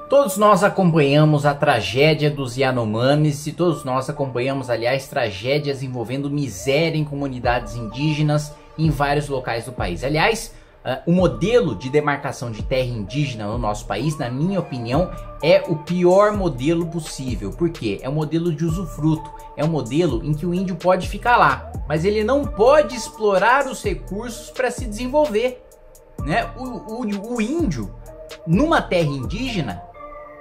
Todos nós acompanhamos a tragédia dos Yanomamis e todos nós acompanhamos, aliás, tragédias envolvendo miséria em comunidades indígenas em vários locais do país. Aliás, o modelo de demarcação de terra indígena no nosso país, na minha opinião, é o pior modelo possível. Por quê? É um modelo de usufruto, é um modelo em que o índio pode ficar lá, mas ele não pode explorar os recursos para se desenvolver, né? O índio, numa terra indígena,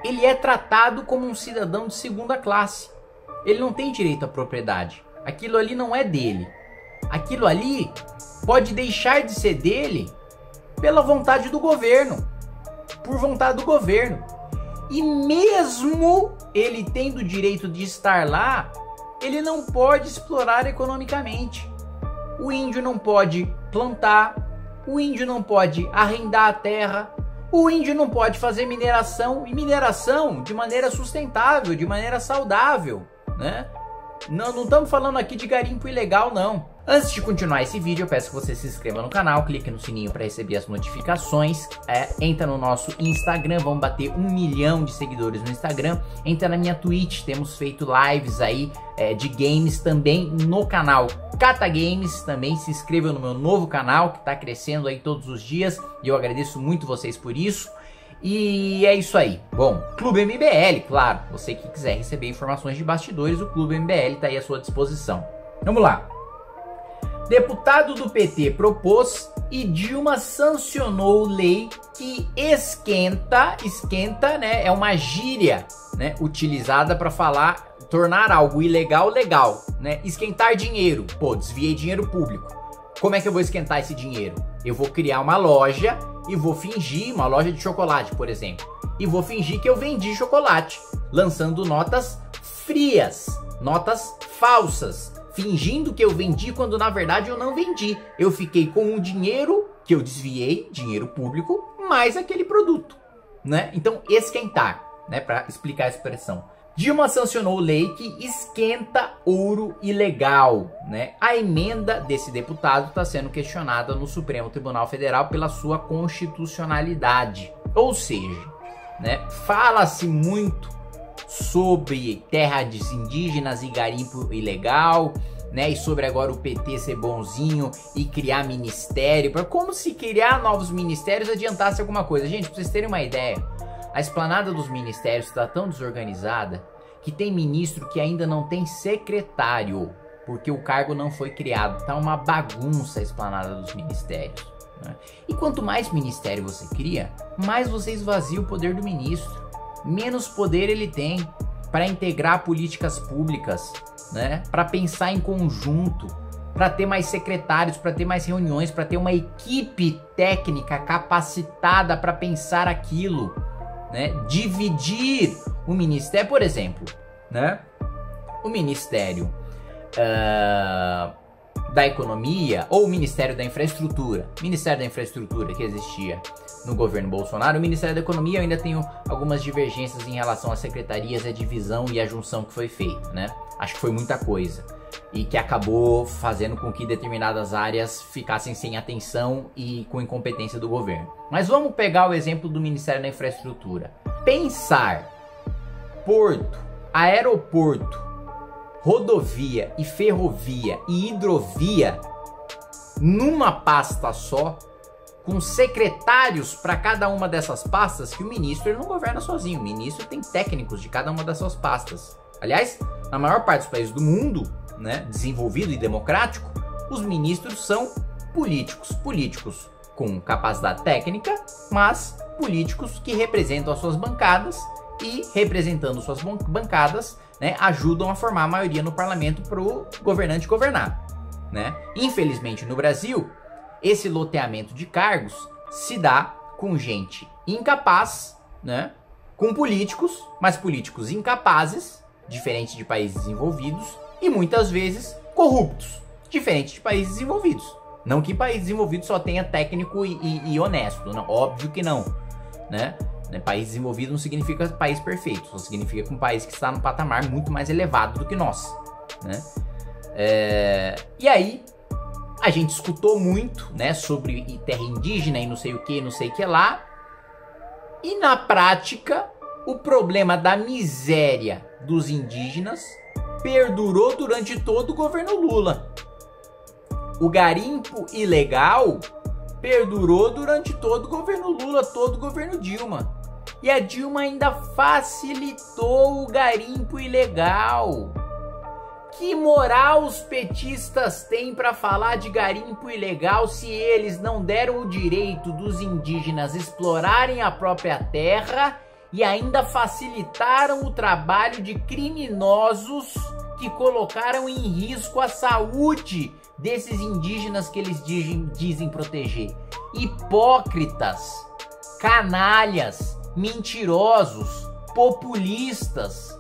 ele é tratado como um cidadão de segunda classe. Ele não tem direito à propriedade. Aquilo ali não é dele. Aquilo ali pode deixar de ser dele pela vontade do governo. Por vontade do governo. E mesmo ele tendo o direito de estar lá, ele não pode explorar economicamente. O índio não pode plantar. O índio não pode arrendar a terra. O índio não pode fazer mineração, e mineração de maneira sustentável, de maneira saudável, né? Não estamos falando aqui de garimpo ilegal, não. Antes de continuar esse vídeo, eu peço que você se inscreva no canal, clique no sininho para receber as notificações, entra no nosso Instagram, vamos bater 1 milhão de seguidores no Instagram, entra na minha Twitch, temos feito lives aí de games também no canal Cata Games, também se inscreva no meu novo canal, que está crescendo aí todos os dias, e eu agradeço muito vocês por isso. E é isso aí. Bom, Clube MBL, claro, você que quiser receber informações de bastidores, o Clube MBL está aí à sua disposição. Vamos lá. Deputado do PT propôs e Dilma sancionou lei que esquenta, né, é uma gíria, né, utilizada para falar, tornar algo ilegal, legal, né, esquentar dinheiro, pô, desviei dinheiro público. Como é que eu vou esquentar esse dinheiro? Eu vou criar uma loja e vou fingir, uma loja de chocolate, por exemplo, e vou fingir que eu vendi chocolate, lançando notas frias, notas falsas, fingindo que eu vendi quando na verdade eu não vendi. Eu fiquei com o dinheiro que eu desviei, dinheiro público, mais aquele produto, né? Então, esquentar, né, para explicar a expressão. Dilma sancionou lei que esquenta ouro ilegal, né? A emenda desse deputado está sendo questionada no Supremo Tribunal Federal pela sua constitucionalidade. Ou seja, né, fala-se muito sobre terras indígenas e garimpo ilegal, né, e sobre agora o PT ser bonzinho e criar ministério, como se criar novos ministérios adiantasse alguma coisa. Gente, pra vocês terem uma ideia, a esplanada dos ministérios está tão desorganizada que tem ministro que ainda não tem secretário, porque o cargo não foi criado. Tá uma bagunça a esplanada dos ministérios, né? E quanto mais ministério você cria, mais você esvazia o poder do ministro, menos poder ele tem para integrar políticas públicas, né? Para pensar em conjunto, para ter mais secretários, para ter mais reuniões, para ter uma equipe técnica capacitada para pensar aquilo, né? Dividir o ministério, por exemplo, né? O Ministério da Economia ou o Ministério da Infraestrutura. Ministério da Infraestrutura que existia no governo Bolsonaro. O Ministério da Economia eu ainda tenho algumas divergências em relação às secretarias, a divisão e a junção que foi feita, né? Acho que foi muita coisa e que acabou fazendo com que determinadas áreas ficassem sem atenção e com incompetência do governo. Mas vamos pegar o exemplo do Ministério da Infraestrutura. Pensar porto, aeroporto, rodovia e ferrovia e hidrovia numa pasta só, com secretários para cada uma dessas pastas, que o ministro ele não governa sozinho. O ministro tem técnicos de cada uma dessas pastas. Aliás, na maior parte dos países do mundo, né, desenvolvido e democrático, os ministros são políticos com capacidade técnica, mas políticos que representam as suas bancadas e, representando suas bancadas, né, ajudam a formar a maioria no parlamento para o governante governar, né? Infelizmente, no Brasil, esse loteamento de cargos se dá com gente incapaz, né, com políticos, mas políticos incapazes, diferente de países desenvolvidos, e muitas vezes corruptos, diferente de países desenvolvidos. Não que país desenvolvido só tenha técnico e honesto, não, óbvio que não, né? País desenvolvido não significa país perfeito, só significa um país que está num patamar muito mais elevado do que nós, né? E aí, a gente escutou muito, né, sobre terra indígena e não sei o que lá, e na prática, O problema da miséria dos indígenas perdurou durante todo o governo Lula. O garimpo ilegal perdurou durante todo o governo Lula, todo o governo Dilma. E a Dilma ainda facilitou o garimpo ilegal. Que moral os petistas têm para falar de garimpo ilegal se eles não deram o direito dos indígenas explorarem a própria terra e ainda facilitaram o trabalho de criminosos que colocaram em risco a saúde desses indígenas que eles dizem proteger? Hipócritas, canalhas, mentirosos, populistas.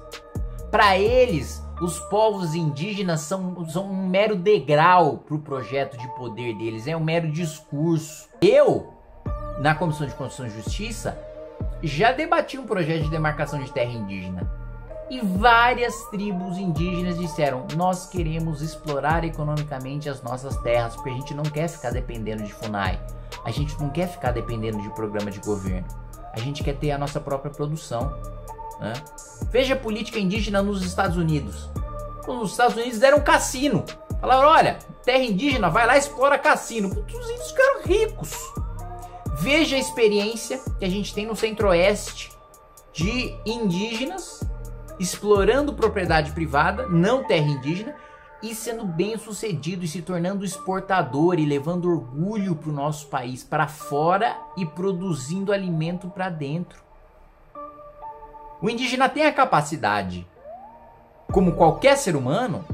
Para eles, os povos indígenas são um mero degrau para o projeto de poder deles, é um mero discurso. Eu, na Comissão de Constituição e Justiça, já debati um projeto de demarcação de terra indígena. E várias tribos indígenas disseram: nós queremos explorar economicamente as nossas terras, porque a gente não quer ficar dependendo de FUNAI, a gente não quer ficar dependendo de programa de governo, a gente quer ter a nossa própria produção, né? Veja a política indígena nos Estados Unidos. Os Estados Unidos deram um cassino, falaram: olha, terra indígena, vai lá e explora cassino. Os índios ficaram ricos. Veja a experiência que a gente tem no Centro-Oeste de indígenas explorando propriedade privada, não terra indígena, e sendo bem sucedido e se tornando exportador e levando orgulho para o nosso país para fora e produzindo alimento para dentro. O indígena tem a capacidade, como qualquer ser humano,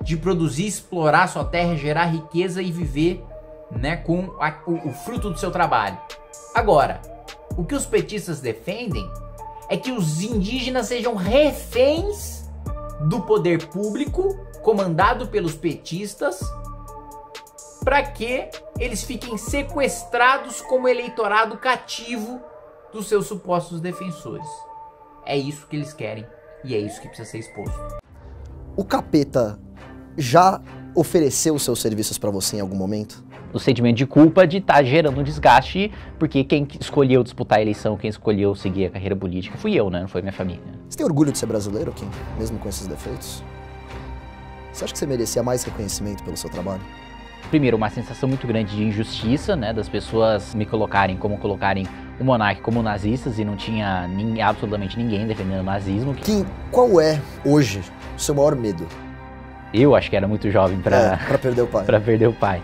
de produzir, explorar sua terra, gerar riqueza e viver, né, com o fruto do seu trabalho. Agora, o que os petistas defendem é que os indígenas sejam reféns do poder público, comandado pelos petistas, para que eles fiquem sequestrados como eleitorado cativo dos seus supostos defensores. É isso que eles querem e é isso que precisa ser exposto. O capeta já ofereceu seus serviços para você em algum momento? O sentimento de culpa de estar gerando um desgaste, porque quem escolheu disputar a eleição, quem escolheu seguir a carreira política fui eu, né? Não foi minha família. Você tem orgulho de ser brasileiro, Kim? Mesmo com esses defeitos? Você acha que você merecia mais reconhecimento pelo seu trabalho? Primeiro, uma sensação muito grande de injustiça, né? Das pessoas me colocarem o monarca como nazistas e não tinha absolutamente ninguém defendendo o nazismo. Kim, qual é, hoje, o seu maior medo? Eu acho que era muito jovem para perder o pai. Para perder o pai.